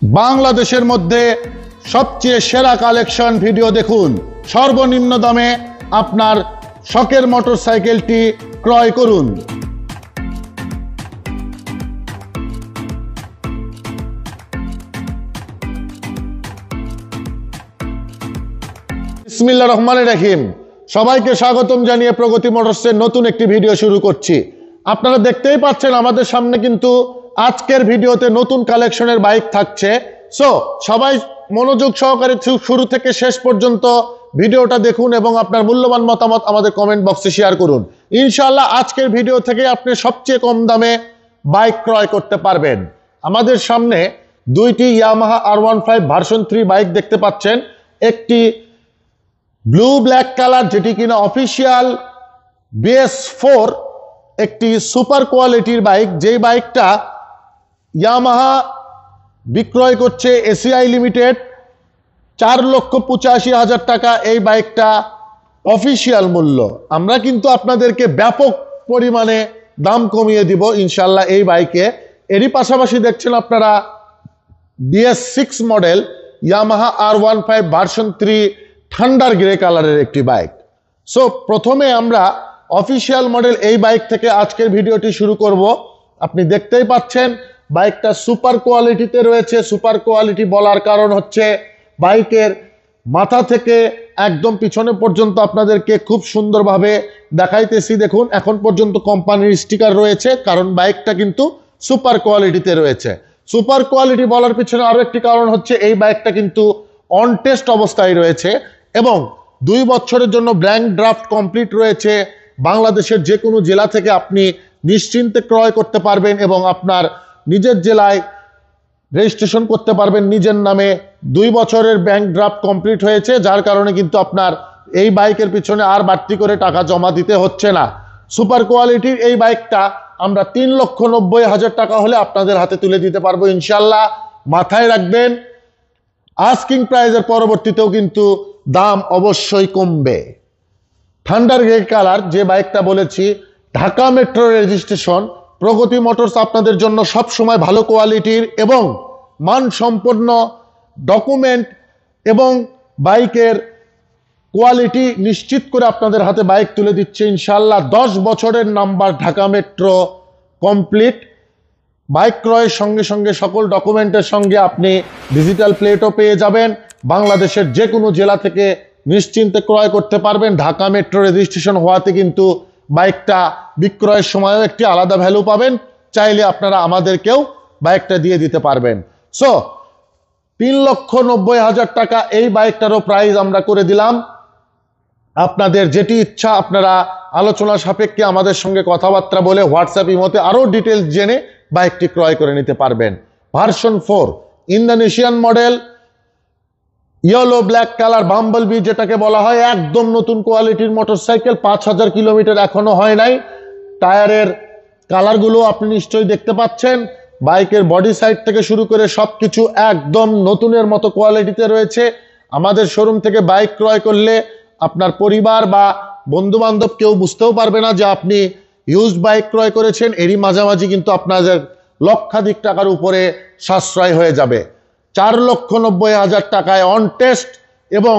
বাংলাদেশের মধ্যে সবচেয়ে সেরা কালেকশন ভিডিও দেখুন। সর্বনিম্ন দামে আপনার শখের মোটরসাইকেলটি ক্রয় করুন। বিসমিল্লাহির রহমানির রহিম। সবাইকে স্বাগতম জানিয়ে প্রগতি মোটরসের নতুন একটি ভিডিও শুরু করছি। আপনারা দেখতেই পাচ্ছেন আমাদের সামনে কিন্তু আজকের ভিডিওতে নতুন কালেকশনের বাইক থাকছে। সো সবাই মনোযোগ সহকারে শুরু থেকে শেষ পর্যন্ত ভিডিওটা দেখুন এবং আপনার মূল্যবান মতামত আমাদের কমেন্ট বক্সে শেয়ার করুন। ইনশাআল্লাহ আজকের ভিডিও থেকে আপনি সবচেয়ে কম দামে বাইক ক্রয় করতে পারবেন। আমাদের সামনে দুইটি ইয়ামাহা R15 ভার্সন 3 বাইক দেখতে পাচ্ছেন। একটি ব্লু ব্ল্যাক কালার, যেটি কিনা অফিসিয়াল BS4 একটি সুপার কোয়ালিটির বাইক, যেই বাইকটা ইয়ামাহা বিক্রয় করছে এসিআই লিমিটেড 4,85,000 টাকা। এই বাইকটা অফিসিয়াল মূল্য। আমরা কিন্তু আপনাদেরকে ব্যাপক পরিমাণে দাম কমিয়ে দিব ইনশাল্লাহ এই বাইকে। এরই পাশাপাশি দেখছেন আপনারা BS6 model Yamaha R15 version 3 thunder grey কালারের একটি বাইক। সো প্রথমে আমরা অফিসিয়াল মডেল এই বাইক থেকে আজকের ভিডিওটি শুরু করব। আপনি দেখতেই পাচ্ছেন বাইকটা সুপার কোয়ালিটিতে রয়েছে। সুপার কোয়ালিটি বলার কারণ হচ্ছে বাইকের মাথা থেকে একদম পিছনে পর্যন্ত আপনাদেরকে খুব সুন্দরভাবে দেখাইতেছি। দেখুন, এখন পর্যন্ত কোম্পানির স্টিকার রয়েছে, কারণ বাইকটা কিন্তু সুপার কোয়ালিটিতে রয়েছে। সুপার কোয়ালিটি বলার পিছনে আরো একটি কারণ হচ্ছে এই বাইকটা কিন্তু অন টেস্ট অবস্থায় রয়েছে এবং 2 বছরের জন্য ব্ল্যাঙ্ক ড্রাফট কমপ্লিট রয়েছে। বাংলাদেশের যে কোনো জেলা থেকে আপনি নিশ্চিন্তে ক্রয় করতে পারবেন এবং আপনার নিজের জেলায় রেজিস্ট্রেশন করতে পারবেন নিজের নামে। 2 বছরের ব্যাংক ড্রাফট কমপ্লিট হয়েছে, যার কারণে কিন্তু আপনার এই বাইকের পিছনে আর বাড়তি করে টাকা জমা দিতে হচ্ছে না। সুপার কোয়ালিটির এই বাইকটা আমরা 3,90,000 টাকা হলে আপনাদের হাতে তুলে দিতে পারবো ইনশাল্লাহ। মাথায় রাখবেন, আস্কিং প্রাইজের পরবর্তীতেও কিন্তু দাম অবশ্যই কমবে। থান্ডার গ্রে কালার যে বাইকটা বলেছি, ঢাকা মেট্রো রেজিস্ট্রেশন। প্রগতি মোটরস আপনাদের জন্য সব সময় ভালো কোয়ালিটির এবং মানসম্পন্ন ডকুমেন্ট এবং বাইকের কোয়ালিটি নিশ্চিত করে আপনাদের হাতে বাইক তুলে দিচ্ছে ইনশাল্লাহ। 10 বছরের number, Dhaka metro complete. Bike ক্রয়ের সঙ্গে সঙ্গে সকল ডকুমেন্টের সঙ্গে আপনি ডিজিটাল প্লেটও পেয়ে যাবেন। বাংলাদেশের যে কোনো জেলা থেকে নিশ্চিন্তে ক্রয় করতে পারবেন। ঢাকা মেট্রো রেজিস্ট্রেশন হওয়াতে কিন্তু বাইকটা বিক্রয়ের সময়ও একটি আলাদা ভ্যালু পাবেন। চাইলে আপনারা আমাদেরকেও বাইকটা দিয়ে দিতে পারবেন। সো 3,90,000 টাকা এই বাইকটারও প্রাইস আমরা করে দিলাম। আপনাদের যেটি ইচ্ছা আপনারা আলোচনা সাপেক্ষে আমাদের সঙ্গে কথাবার্তা বলে হোয়াটসঅ্যাপ ইমোতে আরো ডিটেলস জেনে বাইকটি ক্রয় করে নিতে পারবেন। Version 4 Indonesian model, yellow black colour, bumble bee যেটাকে বলা হয়, একদম নতুন কোয়ালিটির মোটরসাইকেল। 5,000 কিলোমিটার এখনো হয় নাই। টায়ারের কালারগুলো আপনি নিশ্চয়ই দেখতে পাচ্ছেন। বাইকের বডি সাইড থেকে শুরু করে সবকিছু একদম নতুনের মতো কোয়ালিটিতে রয়েছে। আমাদের শোরুম থেকে বাইক ক্রয় করলে আপনার পরিবার বা বন্ধু বান্ধব কেউ বুঝতেও পারবে না যে আপনি ইউজড বাইক ক্রয় করেছেন। এরই মাঝামাঝি কিন্তু আপনাদের লক্ষাধিক টাকার উপরে সাশ্রয় হয়ে যাবে। 4,90,000 টাকায় অন টেস্ট এবং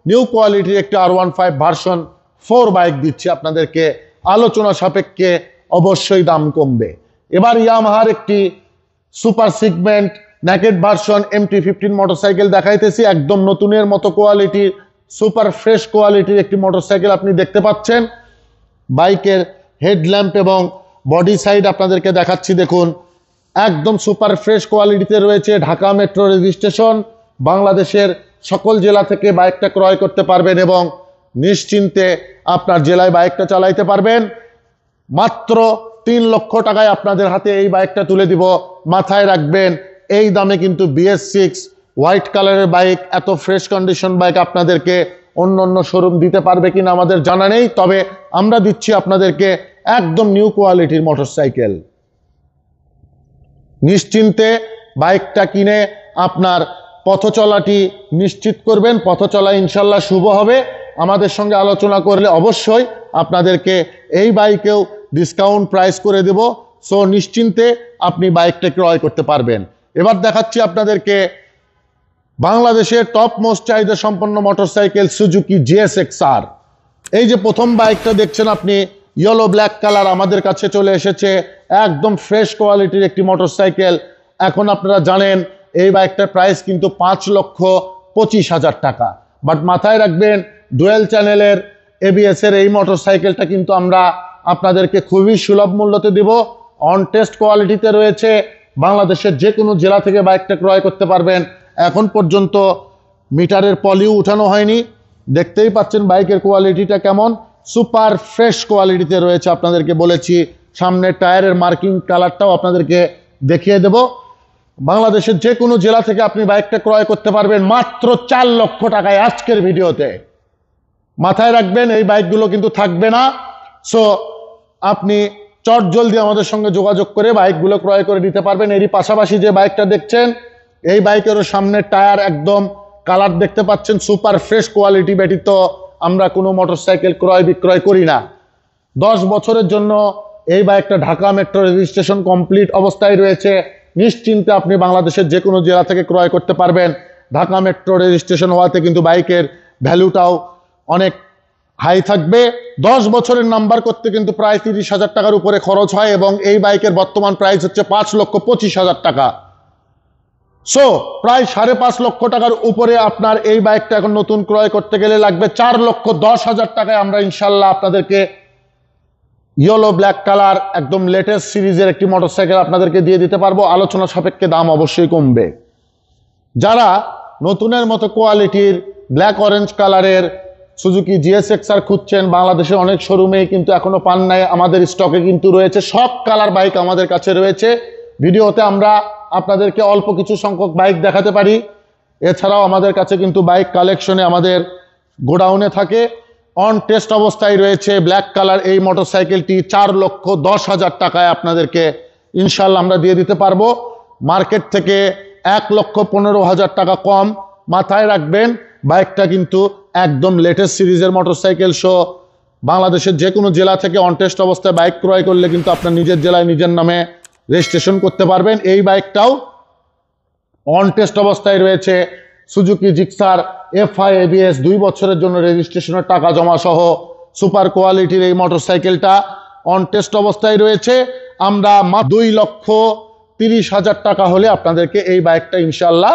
নিউ কোয়ালিটির একটি R15 ভার্সন 4 বাইক দিচ্ছি আপনাদেরকে। আলোচনা সাপেক্ষে অবশ্যই দাম কমবে। এবার ইয়ামাহার একটি super segment naked version MT-15 motorcycle দেখাইতেছি। একদম নতুনের মতো কোয়ালিটির সুপার ফ্রেশ কোয়ালিটির একটি মোটরসাইকেল আপনি দেখতে পাচ্ছেন। বাইকের হেডল্যাম্প এবং বডি সাইড আপনাদেরকে দেখাচ্ছি। দেখুন, একদম সুপার ফ্রেশ কোয়ালিটিতে রয়েছে। Dhaka metro registration. বাংলাদেশের সকল জেলা থেকে বাইকটা ক্রয় করতে পারবেন এবং নিশ্চিন্তে আপনার জেলায় বাইকটা চালাইতে পারবেন। মাত্র 3 লক্ষ টাকায় আপনাদের হাতে এই বাইকটা তুলে দিব। মাথায় রাখবেন, এই দামে কিন্তু BS6 হোয়াইট কালারের বাইক, এত ফ্রেশ কন্ডিশন বাইক আপনাদেরকে অন্য শোরুম দিতে পারবে কিনা আমাদের জানা নেই, তবে আমরা দিচ্ছি আপনাদেরকে একদম নিউ কোয়ালিটির মোটরসাইকেল। নিশ্চিন্তে বাইকটা কিনে আপনার পথ চলাটি নিশ্চিত করবেন। পথ চলা ইনশাল্লাহ শুভ হবে। আমাদের সঙ্গে আলোচনা করলে অবশ্যই আপনাদেরকে এই বাইকেও ডিসকাউন্ট প্রাইস করে দেব। সো নিশ্চিন্তে আপনি বাইকটা ক্রয় করতে পারবেন। এবার দেখাচ্ছি আপনাদেরকে বাংলাদেশের টপ মোস্ট চাহিদা সম্পন্ন মোটরসাইকেল সুজুকি GSX-R। এই যে প্রথম বাইকটা দেখছেন আপনি, ইয়েলো ব্ল্যাক কালার, আমাদের কাছে চলে এসেছে। একদম ফ্রেশ কোয়ালিটির একটি মোটরসাইকেল। এখন আপনারা জানেন এই বাইকটার প্রাইস কিন্তু 5,25,000 টাকা। বাট মাথায় রাখবেন, ডুয়েল চ্যানেলের ABS এর এই মোটরসাইকেলটা কিন্তু আমরা আপনাদেরকে খুবই সুলভ মূল্যতে দিব। অন টেস্ট কোয়ালিটিতে রয়েছে। বাংলাদেশের যে কোনো জেলা থেকে বাইকটা ক্রয় করতে পারবেন। এখন পর্যন্ত মিটারের পলিও উঠানো হয়নি। দেখতেই পাচ্ছেন বাইকের কোয়ালিটিটা কেমন, সুপার ফ্রেশ কোয়ালিটিতে রয়েছে। আপনাদেরকে বলেছি সামনের টায়ারের মার্কিং কালারটাও আপনাদেরকে দেখিয়ে দেব। বাংলাদেশের যে কোনো জেলা থেকে আপনি বাইকটা ক্রয় করতে পারবেন মাত্র 4 লক্ষ টাকায় আজকের ভিডিওতে। মাথায় রাখবেন এই বাইকগুলো কিন্তু থাকবে না। সো আপনি চট জলদি আমাদের সঙ্গে যোগাযোগ করে বাইকগুলো ক্রয় করে নিতে পারবেন। এরই পাশাপাশি যে বাইকটা দেখছেন, এই বাইকেরও সামনের টায়ার একদম কালার দেখতে পাচ্ছেন সুপার ফ্রেশ কোয়ালিটি ব্যতীত আমরা কোনো মোটরসাইকেল ক্রয় বিক্রয় করি না। 10 বছরের জন্য এই বাইকটা ঢাকা মেট্রো রেজিস্ট্রেশন কমপ্লিট অবস্থায় রয়েছে। নিশ্চিন্তে আপনি বাংলাদেশের যে কোনো জেলা থেকে ক্রয় করতে পারবেন। ঢাকা মেট্রো রেজিস্ট্রেশন হওয়াতে কিন্তু বাইকের ভ্যালুটাও অনেক হাই থাকবে। 10 বছরের নাম্বার করতে কিন্তু প্রায় 30,000 টাকার উপরে খরচ হয় এবং এই বাইকের বর্তমান প্রাইস হচ্ছে 5,25,000 টাকা। সো প্রায় 5.5 লক্ষ টাকার উপরে আপনার এই বাইকটা এখন নতুন ক্রয় করতে গেলে লাগবে 4,10,000 টাকায়। আমরা ইনশাল্লাহ আপনাদেরকে ইয়েলো ব্ল্যাক কালার একদম লেটেস্ট সিরিজের একটি মোটরসাইকেল আপনাদেরকে দিয়ে দিতে পারবো। আলোচনা সাপেক্ষে দাম অবশ্যই কমবে। যারা নতুনের মতো কোয়ালিটির ব্ল্যাক অরেঞ্জ কালারের সুজুকি GSX-R খুঁজছেন, বাংলাদেশের অনেক শোরুমেই কিন্তু এখনো পান নাই। আমাদের স্টকে কিন্তু রয়েছে, সব কালার বাইক আমাদের কাছে রয়েছে। ভিডিওতে আমরা আপনাদেরকে অল্প কিছু সংখ্যক বাইক দেখাতে পারি। এছাড়াও আমাদের কাছে কিন্তু বাইক কালেকশনে আমাদের গোডাউনে থাকে। অন টেস্ট অবস্থায় রয়েছে ব্ল্যাক কালার এই মোটরসাইকেলটি 4,10,000 টাকায় আপনাদেরকে ইনশাল্লাহ আমরা দিয়ে দিতে পারবো। মার্কেট থেকে 1,15,000 টাকা কম। মাথায় রাখবেন বাইকটা কিন্তু একদম লেটেস্ট সিরিজের মোটরসাইকেল। সো বাংলাদেশের যে কোনো জেলা থেকে অন টেস্ট অবস্থায় বাইক ক্রয় করলে কিন্তু আপনার নিজের জেলায় নিজের নামে রেজিস্ট্রেশন করতে পারবেন। এই বাইকটাও অন টেস্ট অবস্থায় রয়েছে। সুজুকি জিক্সার FI ABS 2 বছরের জন্য রেজিস্ট্রেশনের টাকা জমা সহ সুপার কোয়ালিটির এই মোটরসাইকেলটা অন টেস্ট অবস্থায় রয়েছে। আমরা 2,30,000 টাকা হলে আপনাদেরকে এই বাইকটা ইনশাল্লাহ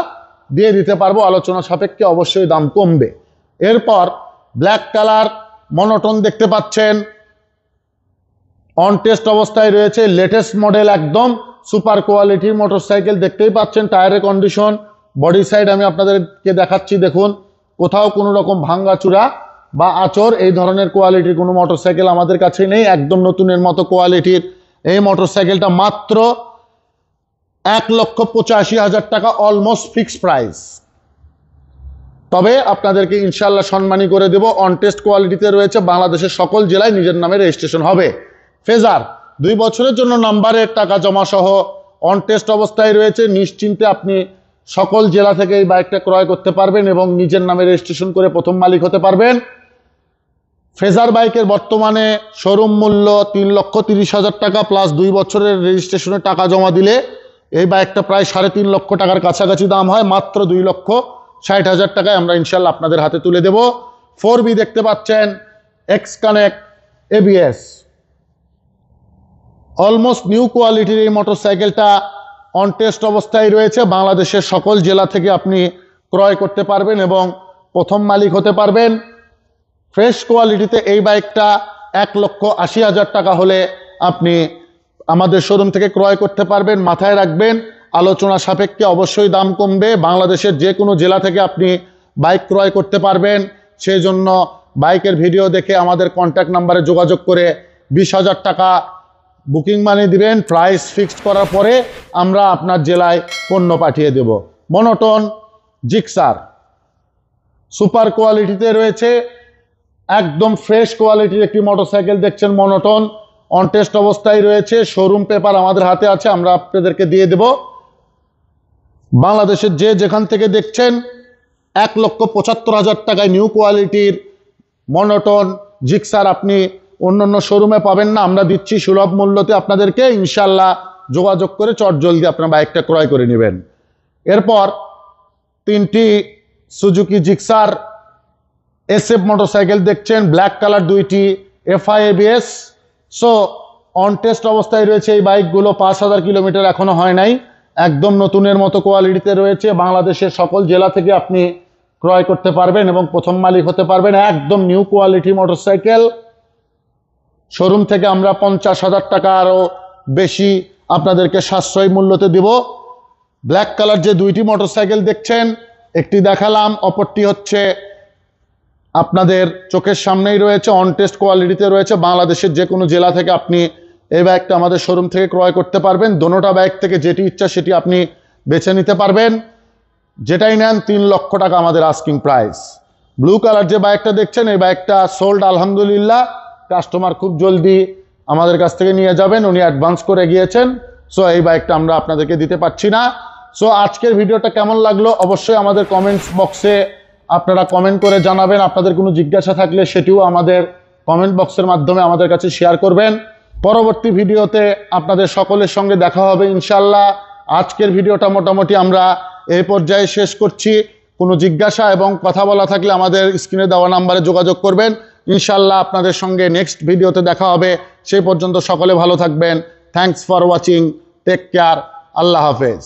দিয়ে দিতে পারবো। আলোচনা সাপেক্ষে অবশ্যই দাম কমবে। এরপর ব্ল্যাক কালার মনোটন দেখতে পাচ্ছেন, অন টেস্ট অবস্থায় রয়েছে। লেটেস্ট মডেল একদম সুপার কোয়ালিটির মোটরসাইকেল। দেখতেই পাচ্ছেন টায়ারের কন্ডিশন, বডি সাইড আমি আপনাদেরকে দেখাচ্ছি। দেখুন, কোথাও কোনো রকম ভাঙ্গাচুরা বা আচর এই ধরনের কোয়ালিটির কোনো মোটরসাইকেল আমাদের কাছে নেই। একদম নতুনের মতো কোয়ালিটির এই মোটরসাইকেলটা মাত্র 1,85,000 টাকা, অলমোস্ট ফিক্সড প্রাইস। তবে আপনাদেরকে ইনশাল্লাহ সম্মানী করে দেব। অন টেস্ট কোয়ালিটিতে রয়েছে। বাংলাদেশের সকল জেলায় নিজের নামে রেজিস্ট্রেশন হবে। ফেজার 2 বছরের জন্য নাম্বারের টাকা জমা সহ অন টেস্ট অবস্থায় রয়েছে। নিশ্চিন্তে আপনি সকল জেলা থেকে এই বাইকটা ক্রয় করতে পারবেন এবং নিজের নামে রেজিস্ট্রেশন করে প্রথম মালিক হতে পারবেন। ফেজার বাইকের বর্তমানে শোরুম মূল্য 3,30,000 টাকা প্লাস 2 বছরের রেজিস্ট্রেশনের টাকা জমা দিলে এই বাইকটা প্রায় 3.5 লক্ষ টাকার কাছাকাছি দাম হয়। মাত্র 2,60,000 টাকায় আমরা ইনশাল্লাহ আপনাদের হাতে তুলে দেব। 4B দেখতে পাচ্ছেন, x connect ABS, almost new কোয়ালিটির এই মোটরসাইকেলটা অন টেস্ট অবস্থায় রয়েছে। বাংলাদেশের সকল জেলা থেকে আপনি ক্রয় করতে পারবেন এবং প্রথম মালিক হতে পারবেন। ফ্রেশ কোয়ালিটিতে এই বাইকটা 1,80,000 টাকা হলে আপনি আমাদের শোরুম থেকে ক্রয় করতে পারবেন। মাথায় রাখবেন আলোচনা সাপেক্ষে অবশ্যই দাম কমবে। বাংলাদেশের যে কোনো জেলা থেকে আপনি বাইক ক্রয় করতে পারবেন। সেই জন্য বাইকের ভিডিও দেখে আমাদের কন্ট্যাক্ট নাম্বারে যোগাযোগ করে 20,000 টাকা বুকিং মানি দিবেন। প্রাইস ফিক্সড করার পরে আমরা আপনার জেলায় পণ্য পাঠিয়ে দেব। মনোটন জিক্সার সুপার কোয়ালিটিতে রয়েছে। একদম ফ্রেশ কোয়ালিটির একটি মোটরসাইকেল দেখছেন। মনোটন অন টেস্ট অবস্থায় রয়েছে। শোরুম পেপার আমাদের হাতে আছে, আমরা আপনাদেরকে দিয়ে দেব। বাংলাদেশের যে যেখান থেকে দেখছেন 1,75,000 টাকায় নিউ কোয়ালিটির মনোটন জিক্সার আপনি অন্যান্য শোরুমে পাবেন না। আমরা দিচ্ছি সুলভ মূল্যতে আপনাদেরকে। ইনশাল্লাহ যোগাযোগ করে চট জলদি আপনার বাইকটা ক্রয় করে নেবেন। এরপর 3টি সুজুকি জিক্সার SF মোটরসাইকেল দেখছেন, ব্ল্যাক কালার 2টি, FI ABS। So on test অবস্থায় রয়েছে এই বাইকগুলো, 5000 কিলোমিটার এখনো হয় নাই, একদম নতুনের মতো কোয়ালিটিতে রয়েছে। বাংলাদেশের সকল জেলা থেকে আপনি ক্রয় করতে পারবেন এবং প্রথম মালিক হতে পারবেন। একদম নিউ কোয়ালিটি মোটরসাইকেল। শোরুম থেকে আমরা 50,000 টাকা আরও বেশি আপনাদেরকে সাশ্রয়ী মূল্যতে দিব। ব্ল্যাক কালার যে 2টি মোটরসাইকেল দেখছেন, একটি দেখালাম, অপরটি হচ্ছে আপনাদের চোখের সামনেই রয়েছে, অন টেস্ট কোয়ালিটিতে রয়েছে। বাংলাদেশের যে কোনো জেলা থেকে আপনি এই বাইকটা আমাদের শোরুম থেকে ক্রয় করতে পারবেন। দোনোটা বাইক থেকে যেটি ইচ্ছা সেটি আপনি বেছে নিতে পারবেন। যেটাই নেন 3 লক্ষ টাকা আমাদের আস্কিং প্রাইস। ব্লু কালার যে বাইকটা দেখছেন, এই বাইকটা সোল্ড আলহামদুলিল্লাহ। কাস্টমার খুব জলদি আমাদের কাছ থেকে নিয়ে যাবেন, উনি অ্যাডভান্স করে গিয়েছেন। সো এই বাইকটা আমরা আপনাদেরকে দিতে পারছি না। সো আজকের ভিডিওটা কেমন লাগলো অবশ্যই আমাদের কমেন্টস বক্সে আপনারা কমেন্ট করে জানাবেন। আপনাদের কোনো জিজ্ঞাসা থাকলে সেটিও আমাদের কমেন্ট বক্সের মাধ্যমে আমাদের কাছে শেয়ার করবেন। পরবর্তী ভিডিওতে আপনাদের সকলের সঙ্গে দেখা হবে ইনশাল্লাহ। আজকের ভিডিওটা মোটামুটি আমরা এই পর্যায়ে শেষ করছি। কোনো জিজ্ঞাসা এবং কথা বলা থাকলে আমাদের স্ক্রিনে দেওয়া নাম্বারে যোগাযোগ করবেন। ইনশাল্লাহ আপনাদের সঙ্গে নেক্সট ভিডিওতে দেখা হবে। সেই পর্যন্ত সকলে ভালো থাকবেন। Thanks for watching, take care, আল্লাহ হাফেজ।